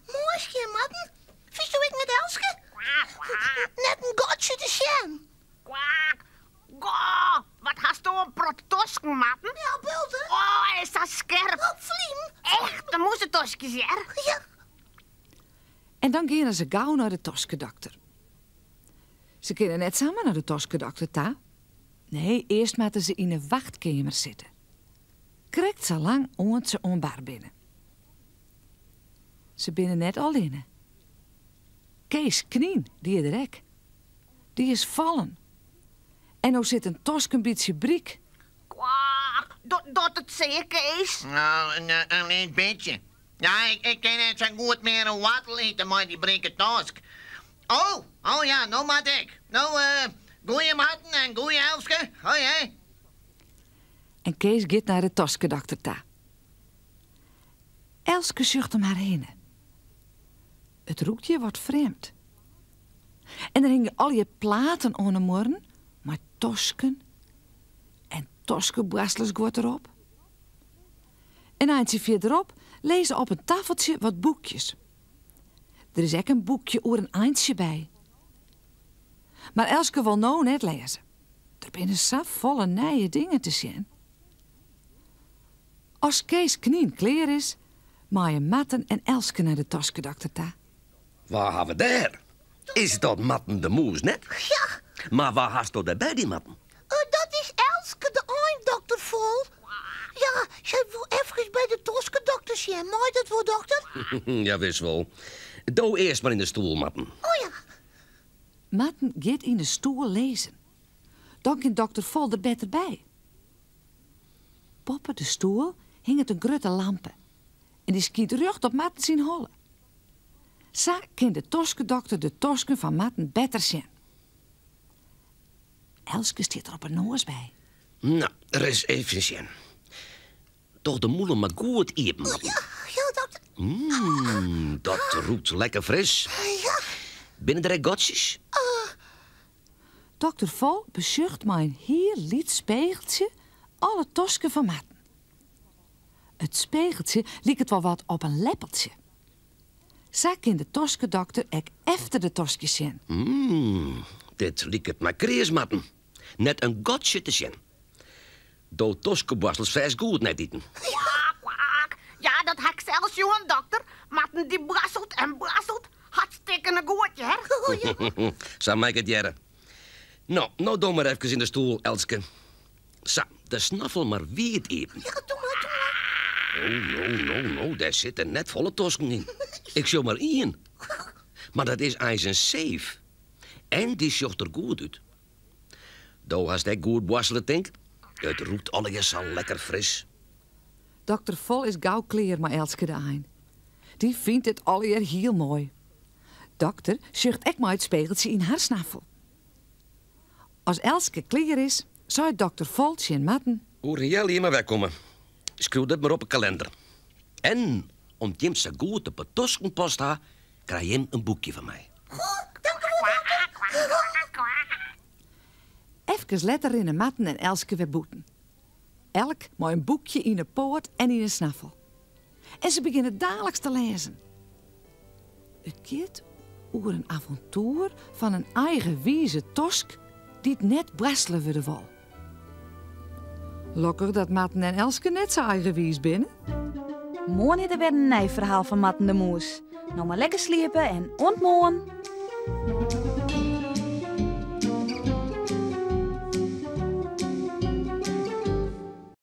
Moortje, Matten. Vies doe ik met Elske? Net een gotje te zien. Kwak. Goh, wat hast du een protosken, Matten? Ja, bulten. Oh, is dat scherp. Oh, vliem. Echt, dan moest het tosjes, ja? Ja. En dan gingen ze gauw naar de toskedokter. Ze kunnen net samen naar de toskedokter, ta? Nee, eerst moeten ze in een wachtkamer zitten. Krekt zo lang oont ze onbaar binnen. Ze binnen net al in. Kees Knien, die er ek. Die is vallen. En nou zit een tosk een beetje briek. Kwak, dat het zeker is. Nou, een beetje. Ja, ik ken het zo goed meer een wattel eten, maar die brengen tosk. Oh ja, nou maar ik. Nou, goeie Matten en goeie Elske. Hoi, hé. En Kees gaat naar de toskedokter ta. Elske zucht hem haar heen. Het roekje wordt vreemd. En er hingen al je platen aan de morgen, maar tosken en toskenbrasslers wordt erop. En eindje verderop lezen op een tafeltje wat boekjes. Er is ook een boekje over een eindje bij. Maar Elske wil nou net lezen. Er binnen zo volle nije dingen te zien. Als Kees Knien klaar is, maaien Matten en Elske naar de toskedokter ta. Waar hebben we daar? Is dat Matten de Moes net? Ja. Maar waar hast u daarbij die Matten? Dat is Elske, de eindokter vol. Ja, zij wil even bij de toskedokter zien. Mooi dat wel, dokter? Ja, wist wel. Doe eerst maar in de stoel, Matten. Oh ja. Matten gaat in de stoel lezen. Dan kan dokter Vol er beter bij. Boven de stoel hing het een grote lampen. En die schiet recht op Matten zien hollen. Zo kan de toskedokter de tosken van Matten beter zien. Elske zit er op een noos bij. Nou, er is even zien. Toch de moelen maar goed eten, Matten. Ja, dokter. Dat roept lekker fris. Ja. Binnen er gotjes? Dokter Vol bezucht maar een heel liet spiegeltje alle tosken van Matten. Het spiegeltje liep het wel wat op een leppeltje. Zo kan de toskedokter ek efter de toskjes zien. Dit liep het maar krees, Matten. Net een gotje te zien. Do toskenborstels vers goed net eten. Kwak, kwak. Ja, dat heb ik zelfs jongen, dokter. Matten die brasselt en brasselt. Hartstikke goed, hè? Zo maak ik het jaren. Nou doe maar even in de stoel, Elske. Zo, de snaffel maar wie het eten. Ja, doe maar. Nou, daar zitten net volle tosken in. Ik show maar één. Maar dat is eens een safe. En die zocht er goed uit. Do hast hij goed borstelen, denk. Het roept alles al lekker fris. Dokter Vol is gauw kleer, maar Elske de een. Die vindt het alweer heel mooi. Dokter zucht ek maar het spiegeltje in haar snaffel. Als Elske kleer is, zou dokter Vol zien Matten. Hoe jij hier maar wegkomen. Schreeuw dat maar op een kalender. En, om Jim zo goed op het toskenpost ha, krijg je een boekje van mij. Even letter in de Matten en Elske weer boeten. Elk maar een boekje in de poort en in een snaffel. En ze beginnen dadelijks te lezen. Het gaat over een avontuur van een eigenwijze tosk die het net brastelen wilde wil. Lokker dat Matten en Elske net zo eigenwijs binnen. Morgen is er weer een nijverhaal van Matten de Moes. Nou maar lekker sliepen en ontmoen.